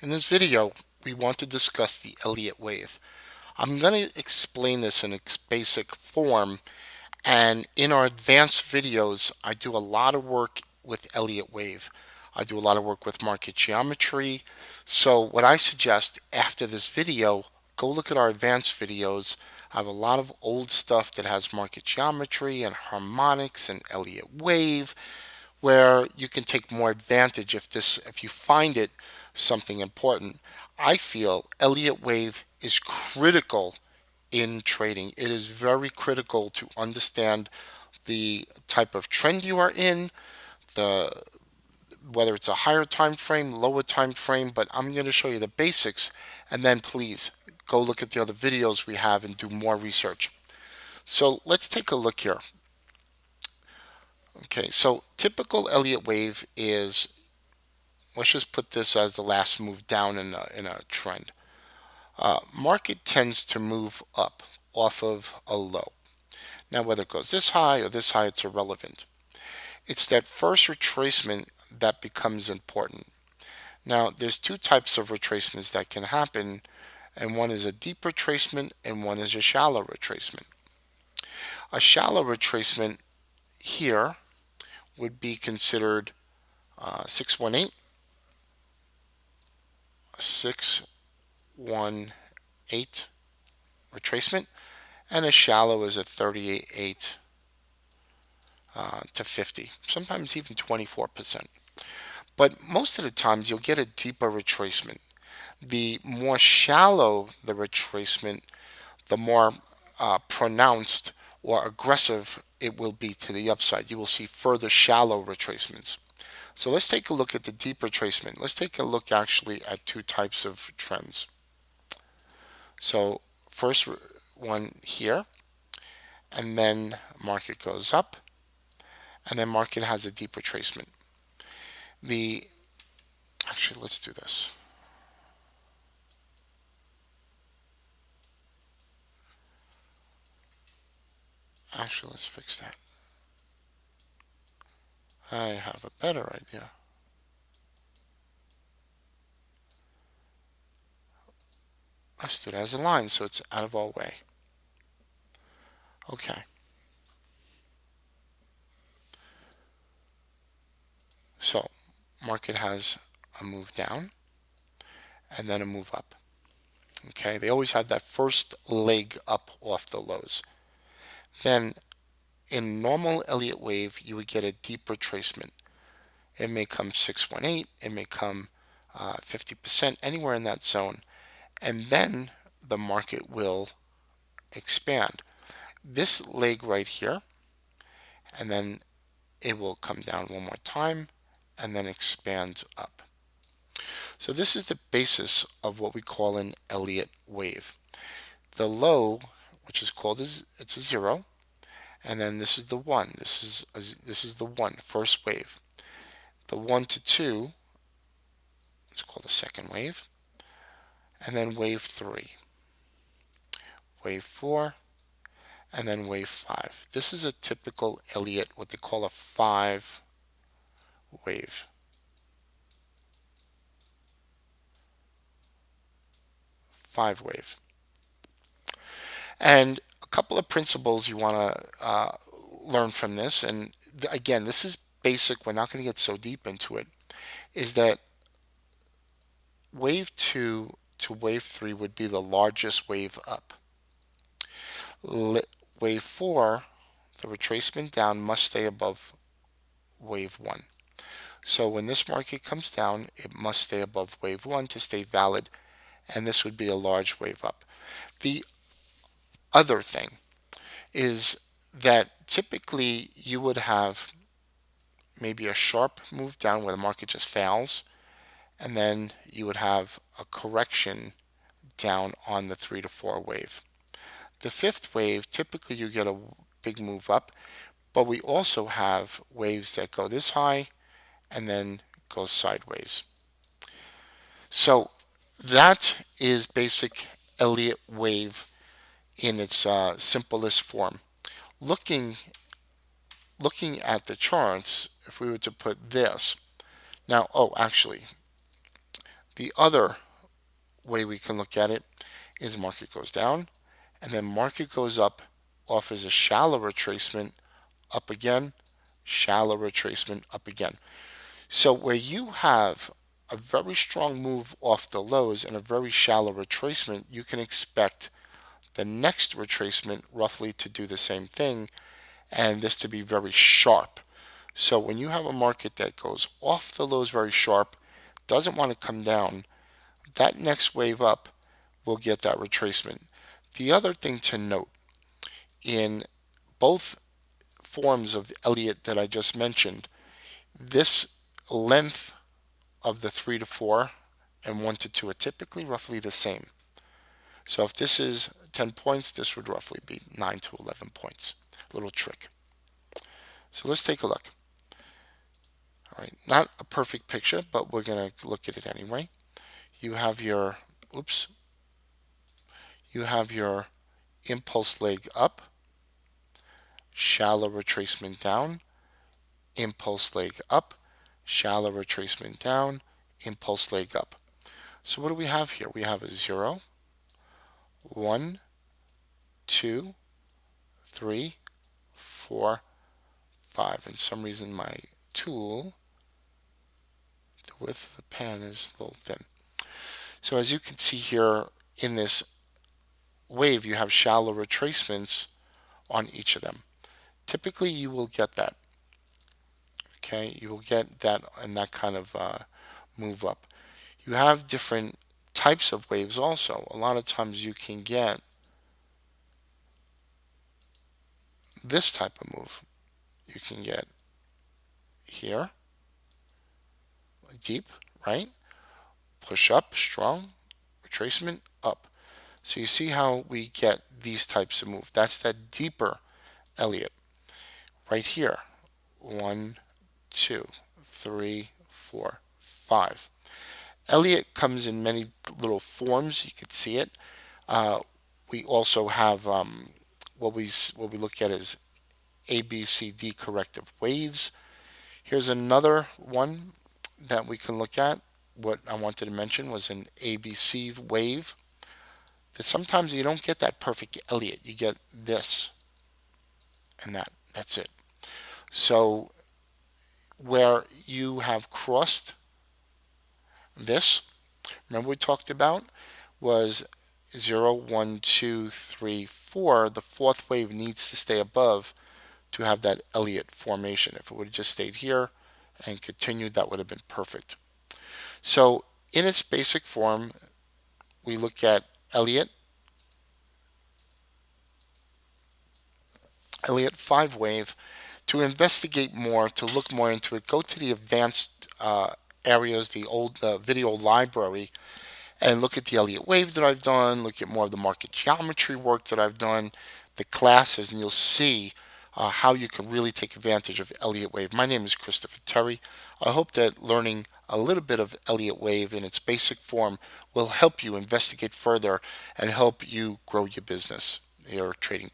In this video, we want to discuss the Elliott wave. I'm going to explain this in its basic form, and in our advanced videos, I do a lot of work with Elliott wave. I do a lot of work with market geometry. So what I suggest after this video, go look at our advanced videos. I have a lot of old stuff that has market geometry and harmonics and Elliott wave, where you can take more advantage if you find it something important. I feel Elliott wave is critical in trading. It is very critical to understand the type of trend you are in, the whether it's a higher time frame, lower time frame, but I'm going to show you the basics, and then please go look at the other videos we have and do more research. So let's take a look here. Okay, so typical Elliott wave is, let's just put this as the last move down in a trend. Market tends to move up off of a low. Now, whether it goes this high or this high, it's irrelevant. It's that first retracement that becomes important. Now, there's two types of retracements that can happen, and one is a deep retracement and one is a shallow retracement. A shallow retracement here would be considered 618, 618 retracement, and a shallow is a 38.8 to 50, sometimes even 24%. But most of the times you'll get a deeper retracement. The more shallow the retracement, the more pronounced or aggressive it will be to the upside. You will see further shallow retracements. So let's take a look at the deep retracement. Let's take a look actually at two types of trends. So first one here, and then market goes up, and then market has a deep retracement. Actually, let's do this. Actually, let's fix that. I have a better idea. Let's do it as a line so it's out of our way. Okay. So market has a move down and then a move up. Okay, they always have that first leg up off the lows. Then in normal Elliott wave, you would get a deep retracement. It may come 618, it may come 50%, anywhere in that zone. And then the market will expand. This leg right here, and then it will come down one more time and then expand up. So this is the basis of what we call an Elliott wave. The low, which is called it's a zero, and then this is the one. This is the one, first wave. The 1 to 2, it's called the second wave, and then wave 3, wave 4, and then wave 5. This is a typical Elliott, what they call a 5 wave. 5 wave. And a couple of principles you want to learn from this, and again, this is basic, we're not going to get so deep into it, is that wave 2 to wave 3 would be the largest wave up. Wave 4, the retracement down must stay above wave 1. So when this market comes down, it must stay above wave 1 to stay valid, and this would be a large wave up. The other thing is that typically you would have maybe a sharp move down where the market just fails, and then you would have a correction down on the 3 to 4 wave. The fifth wave, typically you get a big move up, but we also have waves that go this high and then go sideways. So that is basic Elliott wave in its simplest form. Looking at the charts, if we were to put this now, actually, The other way we can look at it is market goes down and then market goes up, offers a shallow retracement, up again, shallow retracement, up again. So where you have a very strong move off the lows and a very shallow retracement, you can expect the next retracement roughly to do the same thing and this to be very sharp. So when you have a market that goes off the lows very sharp, doesn't want to come down, that next wave up will get that retracement. The other thing to note in both forms of Elliott that I just mentioned, this length of the 3 to 4 and 1 to 2 are typically roughly the same. So if this is 10 points, this would roughly be 9 to 11 points. Little trick. So let's take a look. All right, not a perfect picture, but we're going to look at it anyway. You have your, oops, you have your impulse leg up, shallow retracement down, impulse leg up, shallow retracement down, impulse leg up. So what do we have here? We have a 0, 1, 2, 3, 4, 5. And some reason my tool, the width of the pen is a little thin. So as you can see here in this wave, you have shallow retracements on each of them. Typically you will get that. Okay, you will get that and that kind of move up. You have different types of waves also. A lot of times you can get this type of move. You can get here, deep, right? Push up, strong, retracement, up. So you see how we get these types of move. That's that deeper Elliott. Right here, 1, 2, 3, 4, 5. Elliott comes in many little forms. You could see it. We also have what we look at as A, B, C, D corrective waves. Here's another one that we can look at. What I wanted to mention was an ABC wave. That sometimes you don't get that perfect Elliott. You get this and that. That's it. So where you have crossed this, remember we talked about was 0, 1, 2, 3, 4. The fourth wave needs to stay above to have that Elliott formation. If it would have just stayed here and continued, that would have been perfect. So in its basic form, we look at Elliott 5 wave. To investigate more, to look more into it, go to the advanced areas, the old video library, and look at the Elliott wave that I've done, look at more of the market geometry work that I've done, the classes, and you'll see how you can really take advantage of Elliott wave. My name is Christopher Terry. I hope that learning a little bit of Elliott wave in its basic form will help you investigate further and help you grow your business, your trading